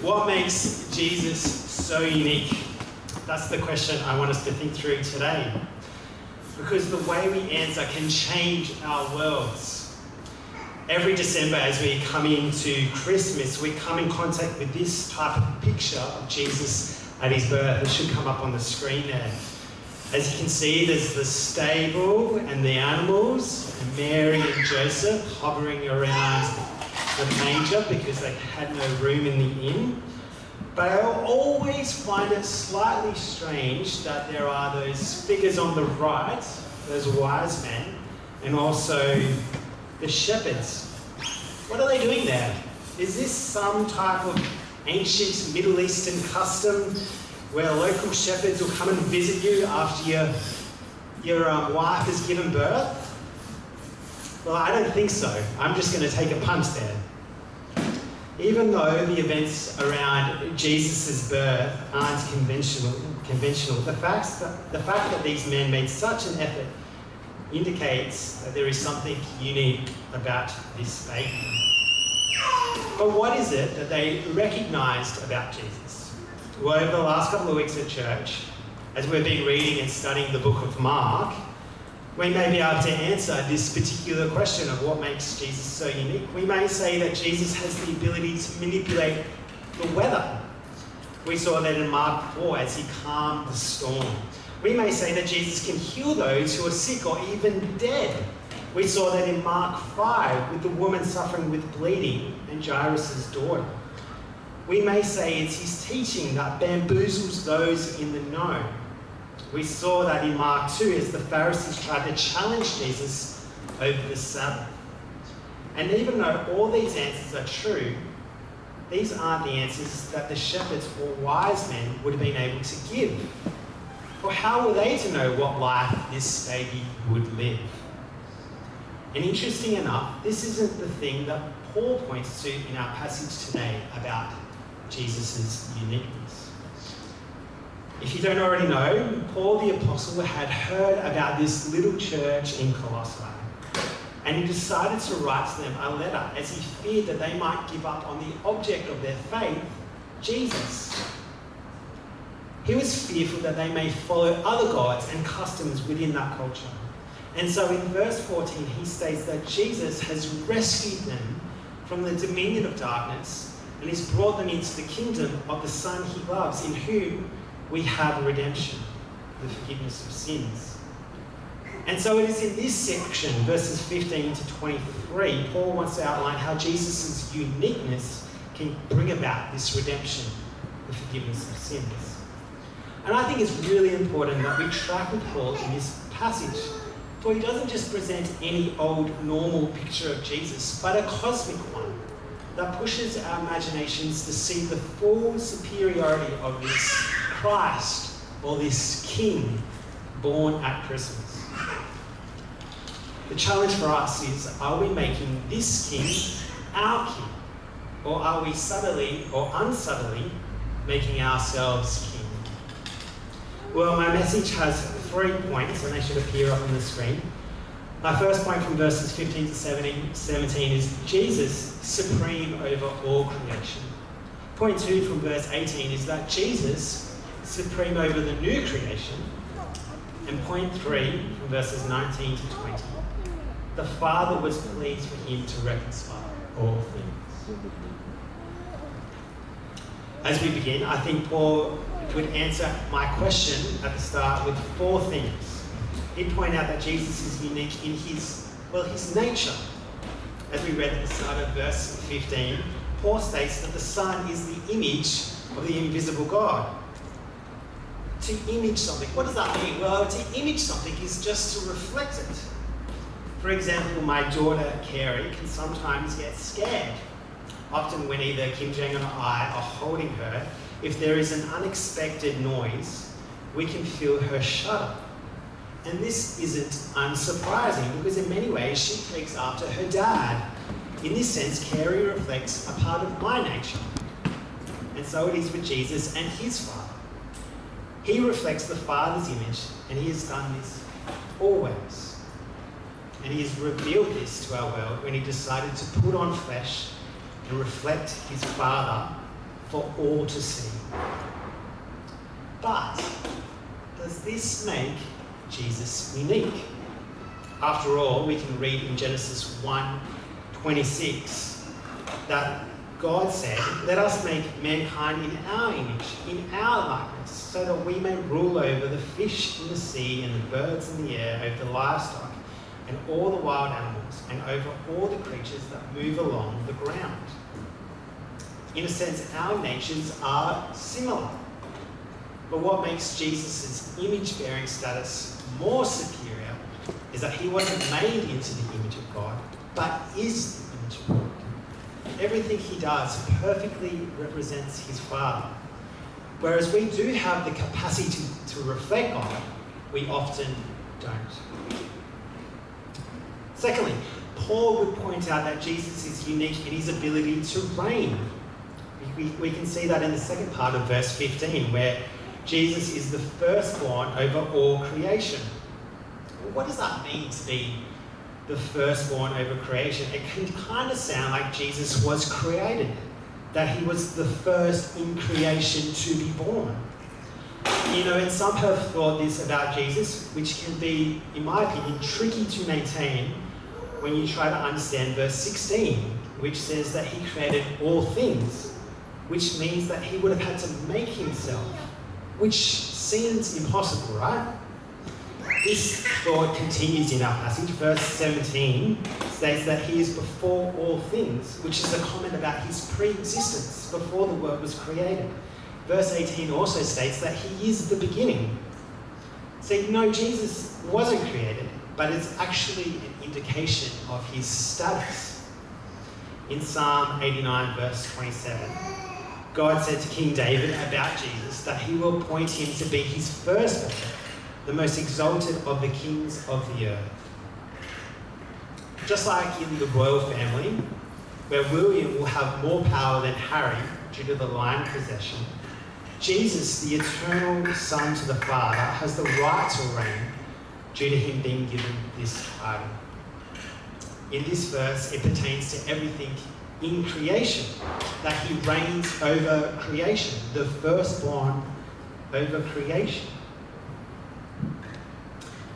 What makes Jesus so unique? That's the question I want us to think through today. Because the way we answer can change our worlds. Every December, as we come into Christmas, we come in contact with this type of picture of Jesus at his birth. It should come up on the screen there. As you can see, there's the stable and the animals, and Mary and Joseph hovering around the manger because they had no room in the inn. But I always find it slightly strange that there are those figures on the right, those wise men, and also the shepherds. What are they doing there? Is this some type of ancient Middle Eastern custom where local shepherds will come and visit you after your wife has given birth? Well, I don't think so. I'm just going to take a punt there. Even though the events around Jesus' birth aren't conventional, the fact that these men made such an effort indicates that there is something unique about this baby. But what is it that they recognised about Jesus? Well, over the last couple of weeks at church, as we've been reading and studying the book of Mark, we may be able to answer this particular question of what makes Jesus so unique. We may say that Jesus has the ability to manipulate the weather. We saw that in Mark 4 as he calmed the storm. We may say that Jesus can heal those who are sick or even dead. We saw that in Mark 5 with the woman suffering with bleeding and Jairus' daughter. We may say it's his teaching that bamboozles those in the know. We saw that in Mark 2 as the Pharisees tried to challenge Jesus over the Sabbath. And even though all these answers are true, these aren't the answers that the shepherds or wise men would have been able to give. Or how were they to know what life this baby would live? And interesting enough, this isn't the thing that Paul points to in our passage today about Jesus' uniqueness. If you don't already know, Paul the Apostle had heard about this little church in Colossae, and he decided to write to them a letter as he feared that they might give up on the object of their faith, Jesus. He was fearful that they may follow other gods and customs within that culture. And so in verse 14, he states that Jesus has rescued them from the dominion of darkness and has brought them into the kingdom of the Son he loves, in whom we have redemption, the forgiveness of sins. And so it is in this section, verses 15 to 23, Paul wants to outline how Jesus' uniqueness can bring about this redemption, the forgiveness of sins. And I think it's really important that we track with Paul in this passage, for he doesn't just present any old normal picture of Jesus, but a cosmic one that pushes our imaginations to see the full superiority of this Christ, or this King, born at Christmas. The challenge for us is, are we making this King our King? Or are we subtly or unsubtly making ourselves King? Well, my message has 3 points, and they should appear up on the screen. My first point from verses 15 to 17 is Jesus supreme over all creation. Point 2 from verse 18 is that Jesus supreme over the new creation. And point 3 from verses 19 to 20, the Father was pleased for him to reconcile all things. As we begin, I think Paul would answer my question at the start with 4 things. He'd point out that Jesus is unique in his nature. As we read at the start of verse 15, Paul states that the Son is the image of the invisible God. To image something, what does that mean? Well, to image something is just to reflect it. For example, my daughter, Carrie, can sometimes get scared. Often when either Kim Jong or I are holding her, if there is an unexpected noise, we can feel her shudder. And this isn't unsurprising, because in many ways she takes after her dad. In this sense, Carrie reflects a part of my nature. And so it is with Jesus and his Father. He reflects the Father's image, and he has done this always. And he has revealed this to our world when he decided to put on flesh and reflect his Father for all to see. But does this make Jesus unique? After all, we can read in Genesis 1:26 that God said, "Let us make mankind in our image, in our likeness, so that we may rule over the fish in the sea and the birds in the air, over the livestock and all the wild animals, and over all the creatures that move along the ground." In a sense, our natures are similar. But what makes Jesus' image-bearing status more superior is that he wasn't made into the image of God, but is the image of God. Everything he does perfectly represents his Father. Whereas we do have the capacity to reflect God, we often don't. Secondly, Paul would point out that Jesus is unique in his ability to reign. We can see that in the second part of verse 15, where Jesus is the firstborn over all creation. Well, what does that mean to be the firstborn over creation? It can kind of sound like Jesus was created, that he was the first in creation to be born. You know, and some have thought this about Jesus, which can be, in my opinion, tricky to maintain when you try to understand verse 16, which says that he created all things, which means that he would have had to make himself, which seems impossible, right? This thought continues in our passage. Verse 17 states that he is before all things, which is a comment about his pre-existence before the world was created. Verse 18 also states that he is the beginning. So, no, Jesus wasn't created, but it's actually an indication of his status. In Psalm 89, verse 27, God said to King David about Jesus that he will appoint him to be his firstborn, the most exalted of the kings of the earth. Just like in the royal family, where William will have more power than Harry due to the line possession, Jesus, the eternal Son to the Father, has the right to reign due to him being given this title. In this verse, it pertains to everything in creation, that he reigns over creation, the firstborn over creation.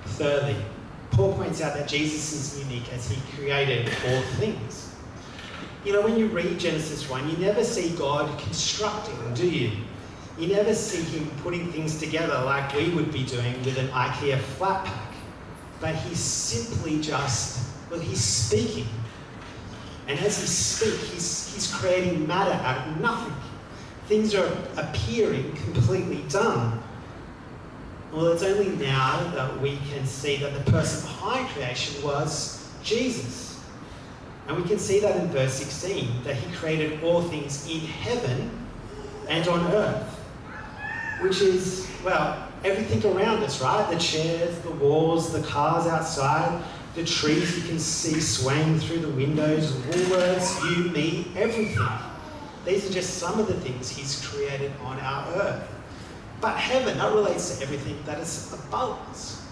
Thirdly, Paul points out that Jesus is unique as he created all things. You know, when you read Genesis 1, you never see God constructing, do you? You never see him putting things together like we would be doing with an IKEA flat pack. But he's simply just, he's speaking. And as he speaks, he's creating matter out of nothing. Things are appearing completely done. Well, it's only now that we can see that the person behind creation was Jesus. And we can see that in verse 16, that he created all things in heaven and on earth. Which is, everything around us, right? The chairs, the walls, the cars outside, the trees you can see swaying through the windows, Woolworths, you, me, everything. These are just some of the things he's created on our earth. But heaven, that relates to everything that is above us,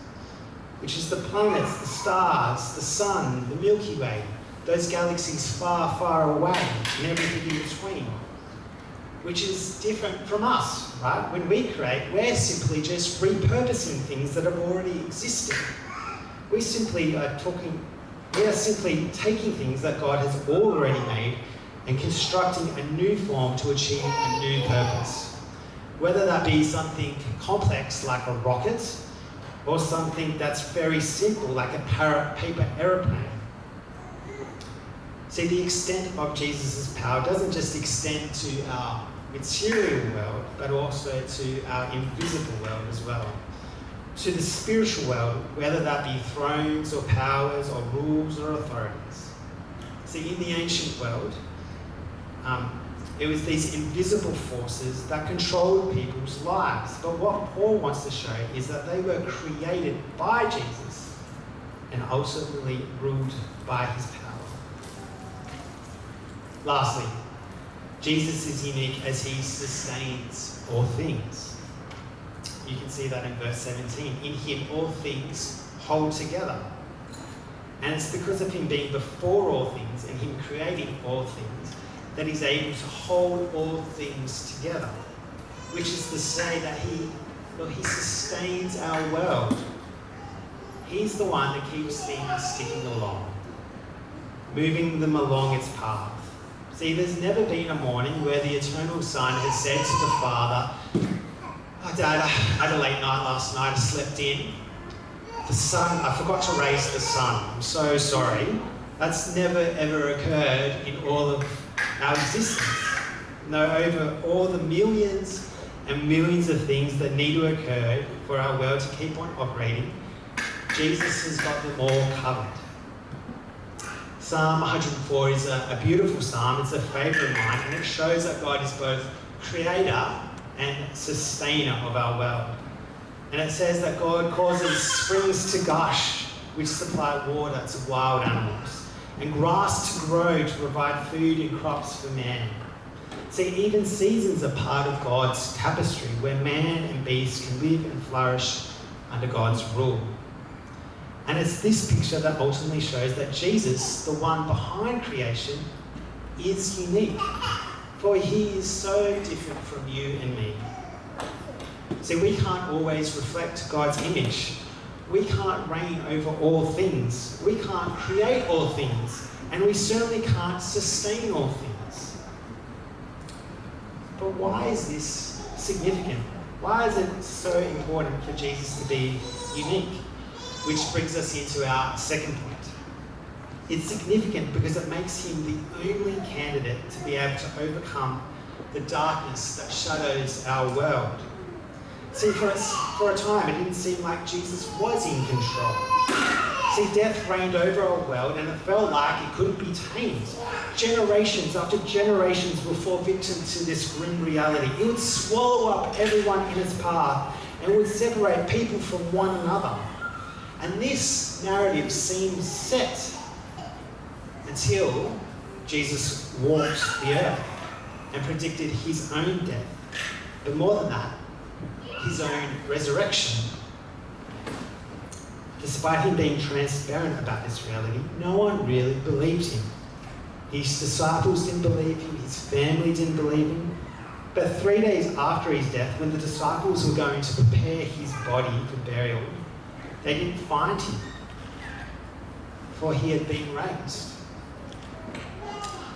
which is the planets, the stars, the sun, the Milky Way, those galaxies far, far away, and everything in between, which is different from us, right? When we create, we're simply just repurposing things that have already existed. We are simply taking things that God has already made and constructing a new form to achieve a new purpose. Whether that be something complex like a rocket, or something that's very simple like a paper aeroplane. See, the extent of Jesus' power doesn't just extend to our material world, but also to our invisible world as well. To the spiritual world, whether that be thrones or powers or rules or authorities. See, in the ancient world, it was these invisible forces that controlled people's lives. But what Paul wants to show is that they were created by Jesus and ultimately ruled by his power. Lastly, Jesus is unique as he sustains all things. You can see that in verse 17. In him all things hold together. And it's because of him being before all things and him creating all things that he's able to hold all things together, which is to say that he sustains our world. He's the one that keeps things ticking along, moving them along its path. See, there's never been a morning where the eternal Son has said to the Father, "Oh, Dad, I had a late night last night, I slept in. The Son, I forgot to raise the Son. I'm so sorry." That's never ever occurred in all of our existence. No, over all the millions and millions of things that need to occur for our world to keep on operating, Jesus has got them all covered. Psalm 104 is a beautiful psalm. It's a favourite of mine, and it shows that God is both creator and sustainer of our world. And it says that God causes springs to gush, which supply water to wild animals, and grass to grow to provide food and crops for man. See, even seasons are part of God's tapestry, where man and beast can live and flourish under God's rule. And it's this picture that ultimately shows that Jesus, the one behind creation, is unique. For he is so different from you and me. See, we can't always reflect God's image. We can't reign over all things. We can't create all things. And we certainly can't sustain all things. But why is this significant? Why is it so important for Jesus to be unique? Which brings us into our second point. It's significant because it makes him the only candidate to be able to overcome the darkness that shadows our world. See, for a time, it didn't seem like Jesus was in control. See, death reigned over our world, and it felt like it couldn't be tamed. Generations after generations will fall victim to this grim reality. It would swallow up everyone in its path, and it would separate people from one another. And this narrative seemed set until Jesus walked the earth and predicted his own death. But more than that, his own resurrection. Despite him being transparent about this reality, no one really believed him. His disciples didn't believe him, his family didn't believe him. But 3 days after his death, when the disciples were going to prepare his body for burial, they didn't find him, for he had been raised.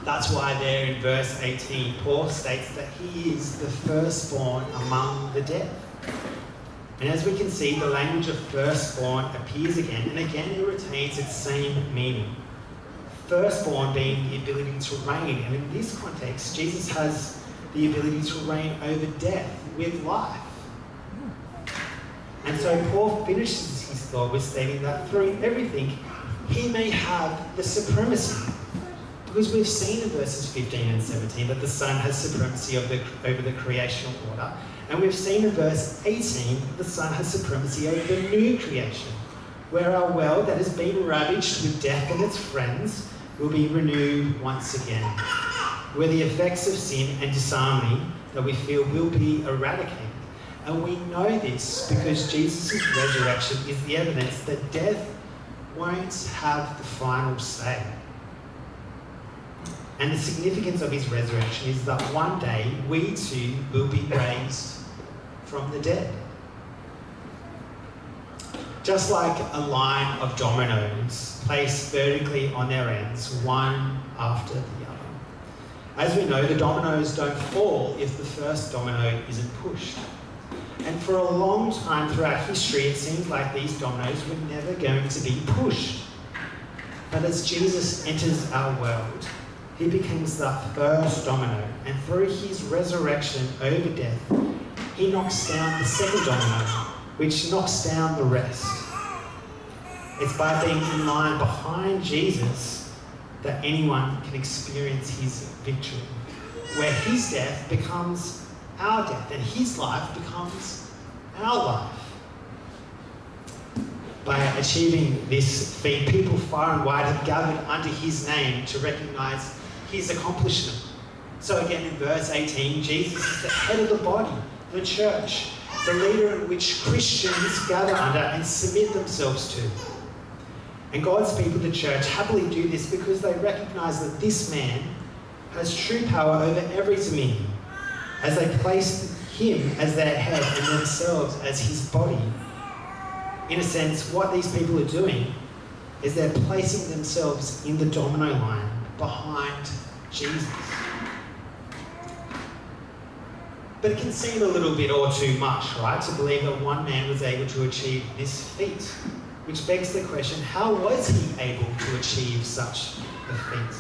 That's why there in verse 18, Paul states that he is the firstborn among the dead. And as we can see, the language of firstborn appears again, and again it retains its same meaning. Firstborn being the ability to reign, and in this context, Jesus has the ability to reign over death with life. And so Paul finishes his thought with stating that through everything, he may have the supremacy. Because we've seen in verses 15 and 17 that the Son has supremacy over the creational order. And we've seen in verse 18 that the Son has supremacy over the new creation, where our world that has been ravaged with death and its friends will be renewed once again, where the effects of sin and disharmony that we feel will be eradicated. And we know this because Jesus' resurrection is the evidence that death won't have the final say. And the significance of his resurrection is that one day we too will be raised from the dead. Just like a line of dominoes placed vertically on their ends, one after the other. As we know, the dominoes don't fall if the first domino isn't pushed. And for a long time throughout history, it seems like these dominoes were never going to be pushed. But as Jesus enters our world, he becomes the first domino, and through his resurrection over death, he knocks down the second domino, which knocks down the rest. It's by being in line behind Jesus that anyone can experience his victory, where his death becomes our death and his life becomes our life. By achieving this feat, people far and wide have gathered under his name to recognize his accomplishment. So again in verse 18, Jesus is the head of the body, the church, the leader in which Christians gather under and submit themselves to. And God's people, the church, happily do this because they recognize that this man has true power over every dominion, as they place him as their head and themselves as his body. In a sense, what these people are doing is they're placing themselves in the domino line behind Jesus. But it can seem a little bit or too much, right, to believe that one man was able to achieve this feat, which begs the question, how was he able to achieve such a feat?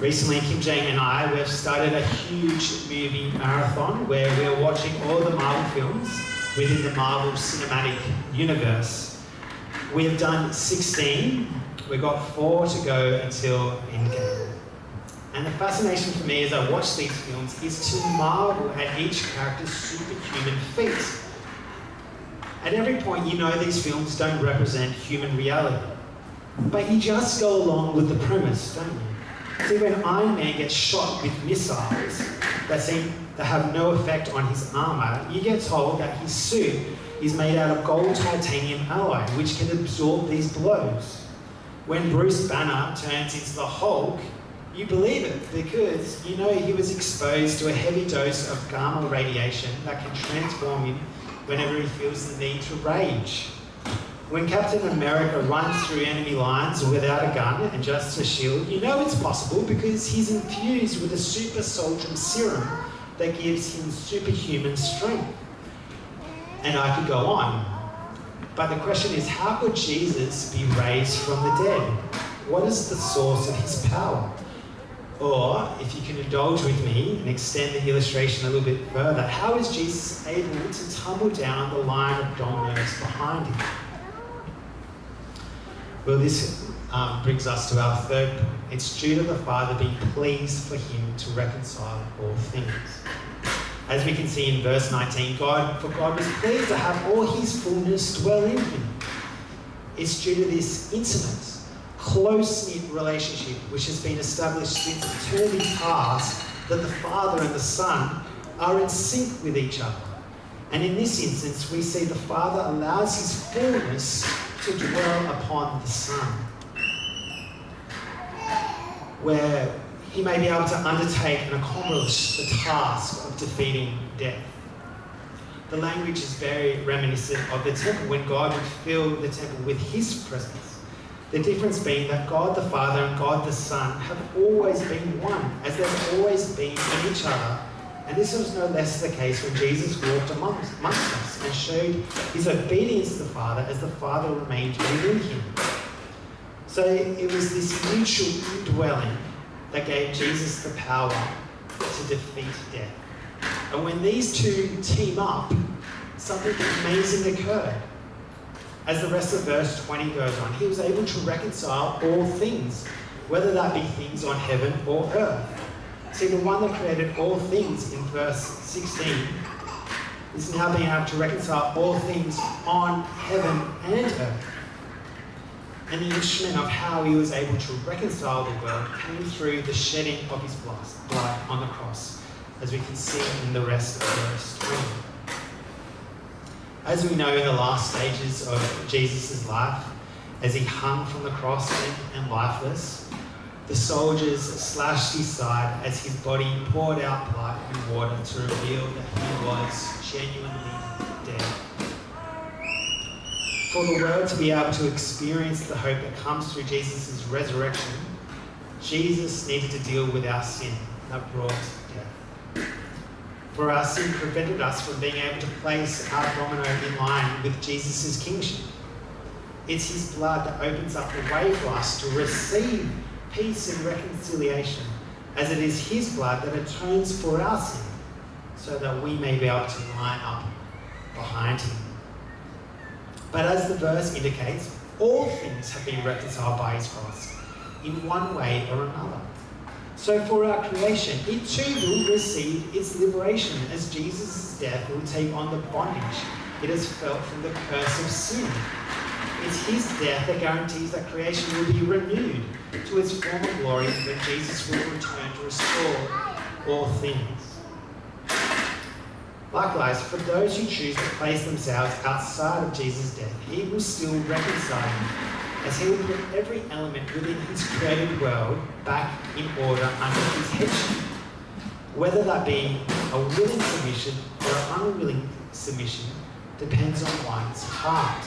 Recently, Kim Jang and I, we've started a huge movie marathon where we're watching all the Marvel films within the Marvel Cinematic Universe. We have done 16. We've got 4 to go until Endgame. And the fascination for me as I watch these films is to marvel at each character's superhuman feat. At every point, you know these films don't represent human reality. But you just go along with the premise, don't you? See, when Iron Man gets shot with missiles that seem to have no effect on his armour, you get told that his suit is made out of gold titanium alloy, which can absorb these blows. When Bruce Banner turns into the Hulk, you believe it because you know he was exposed to a heavy dose of gamma radiation that can transform him whenever he feels the need to rage. When Captain America runs through enemy lines without a gun and just a shield, you know it's possible because he's infused with a super soldier serum that gives him superhuman strength. And I could go on. But the question is, how could Jesus be raised from the dead? What is the source of his power? Or, if you can indulge with me and extend the illustration a little bit further, how is Jesus able to tumble down the line of dominoes behind him? Well, this brings us to our third point. It's due to the Father being pleased for him to reconcile all things. As we can see in verse 19, God was pleased to have all his fullness dwell in him. It's due to this intimate, close-knit relationship which has been established since eternity past that the Father and the Son are in sync with each other. And in this instance, we see the Father allows his fullness to dwell upon the Son, where he may be able to undertake and accomplish the task of defeating death. The language is very reminiscent of the temple when God would fill the temple with his presence. The difference being that God the Father and God the Son have always been one, as they've always been in each other. And this was no less the case when Jesus walked amongst us and showed his obedience to the Father as the Father remained within him. So it was this mutual indwelling that gave Jesus the power to defeat death. And when these two team up, something amazing occurred. As the rest of verse 20 goes on, he was able to reconcile all things, whether that be things on heaven or earth. See, the one that created all things in verse 16 is now being able to reconcile all things on heaven and earth. And the instrument of how he was able to reconcile the world came through the shedding of his blood on the cross, as we can see in the rest of verse 20. As we know, in the last stages of Jesus' life, as he hung from the cross and lifeless, the soldiers slashed his side as his body poured out blood and water to reveal that he was genuinely dead. For the world to be able to experience the hope that comes through Jesus' resurrection, Jesus needed to deal with our sin that brought death. For our sin prevented us from being able to place our domino in line with Jesus' kingship. It's his blood that opens up the way for us to receive peace and reconciliation, as it is his blood that atones for our sin, so that we may be able to line up behind him. But as the verse indicates, all things have been reconciled by his cross, in one way or another. So for our creation, it too will receive its liberation, as Jesus' death will take on the bondage it has felt from the curse of sin. It's his death that guarantees that creation will be renewed to its former glory when Jesus will return to restore all things. Likewise, for those who choose to place themselves outside of Jesus' death, he will still reconcile them as he will put every element within his created world back in order under his headship. Whether that be a willing submission or an unwilling submission depends on one's heart.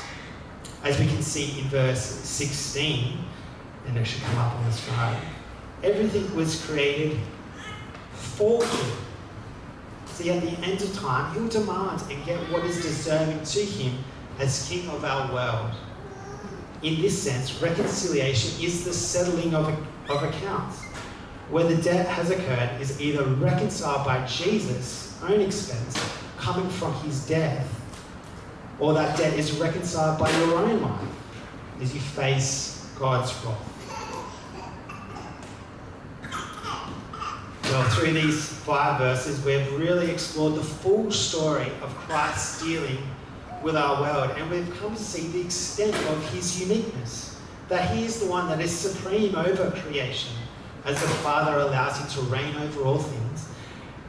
As we can see in verse 16, and it should come up on the screen, everything was created for him. See, at the end of time, he'll demand and get what is deserving to him as King of our world. In this sense, reconciliation is the settling of accounts. Where the debt has occurred is either reconciled by Jesus' own expense, coming from his death, or that debt is reconciled by your own life as you face God's wrath. Well, through these 5 verses, we've really explored the full story of Christ dealing with our world, and we've come to see the extent of his uniqueness, that he is the one that is supreme over creation, as the Father allows him to reign over all things,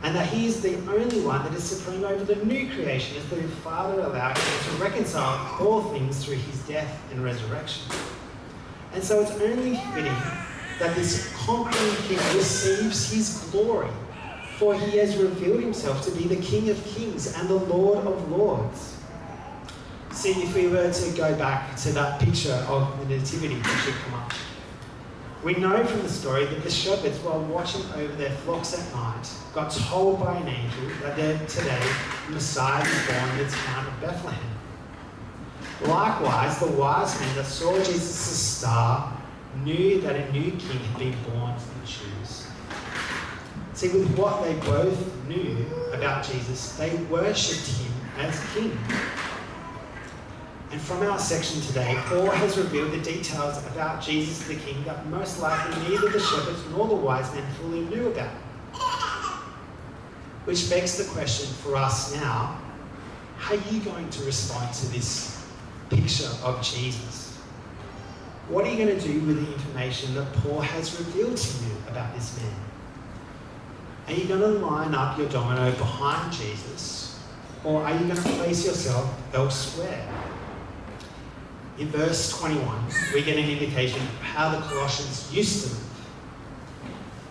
and that he is the only one that is supreme over the new creation, as the Father allowed him to reconcile all things through his death and resurrection. And so it's only fitting that this conquering king receives his glory, for he has revealed himself to be the King of Kings and the Lord of Lords. See, if we were to go back to that picture of the nativity that should come up, we know from the story that the shepherds, while watching over their flocks at night, got told by an angel that today Messiah is born in the town of Bethlehem. Likewise, the wise men that saw Jesus' star knew that a new king had been born for the Jews. See, with what they both knew about Jesus, they worshipped him as king. And from our section today, Paul has revealed the details about Jesus the King that most likely neither the shepherds nor the wise men fully knew about. Which begs the question for us now, how are you going to respond to this picture of Jesus? What are you going to do with the information that Paul has revealed to you about this man? Are you going to line up your domino behind Jesus, or are you going to place yourself elsewhere? In verse 21, we get an indication of how the Colossians used to live.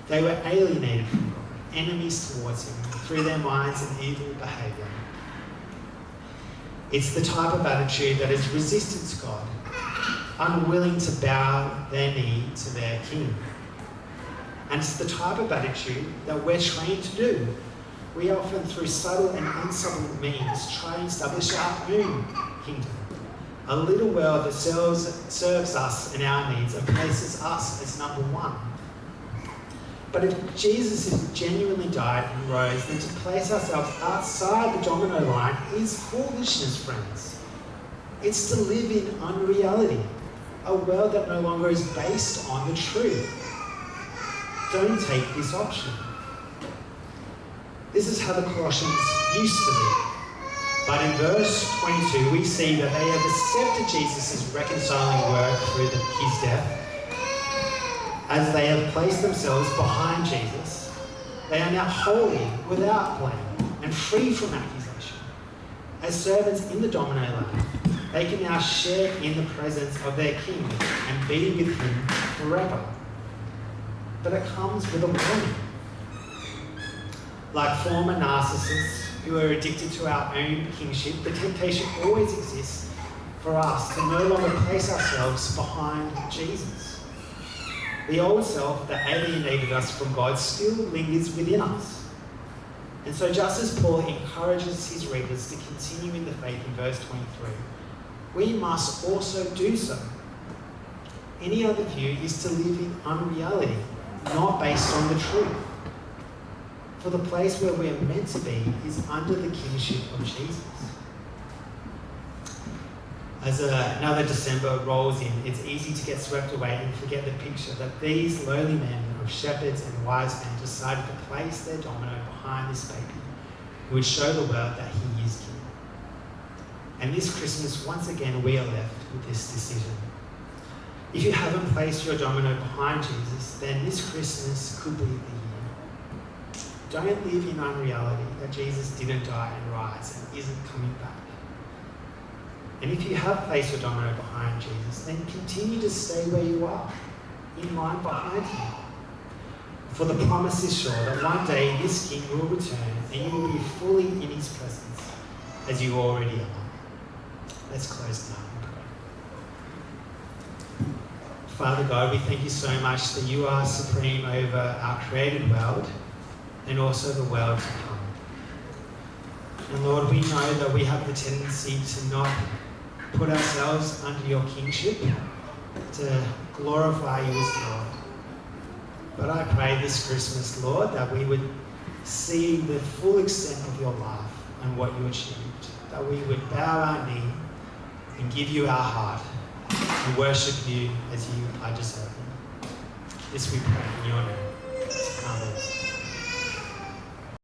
They were alienated from God, enemies towards him, through their minds and evil behaviour. It's the type of attitude that is resistant to God, unwilling to bow their knee to their king. And it's the type of attitude that we're trained to do. We often, through subtle and unsubtle means, try and establish our own kingdom. A little world that serves us and our needs and places us as number one. But if Jesus has genuinely died and rose, then to place ourselves outside the domino line is foolishness, friends. It's to live in unreality, a world that no longer is based on the truth. Don't take this option. This is how the Colossians used to live. But in verse 22, we see that they have accepted Jesus' reconciling work through his death. As they have placed themselves behind Jesus, they are now holy, without blame, and free from accusation. As servants in the domino line, they can now share in the presence of their King and be with him forever. But it comes with a warning. Like former narcissists who are addicted to our own kingship, the temptation always exists for us to no longer place ourselves behind Jesus. The old self that alienated us from God still lingers within us. And so just as Paul encourages his readers to continue in the faith in verse 23, we must also do so. Any other view is to live in unreality, not based on the truth. For the place where we are meant to be is under the kingship of Jesus. As another December rolls in, it's easy to get swept away and forget the picture that these lowly men of shepherds and wise men decided to place their domino behind this baby who would show the world that he is king. And this Christmas, once again, we are left with this decision. If you haven't placed your domino behind Jesus, then this Christmas could be the year. Don't live in unreality that Jesus didn't die and rise and isn't coming back. And if you have placed your domino behind Jesus, then continue to stay where you are, in line behind him. For the promise is sure that one day this King will return and you will be fully in his presence, as you already are. Let's close now and pray. Father God, we thank you so much that you are supreme over our created world and also the world to come. And Lord, we know that we have the tendency to not put ourselves under your kingship, to glorify you as Lord. But I pray this Christmas, Lord, that we would see the full extent of your love and what you achieved, that we would bow our knee and give you our heart and worship you as you are deserving. This we pray in your name.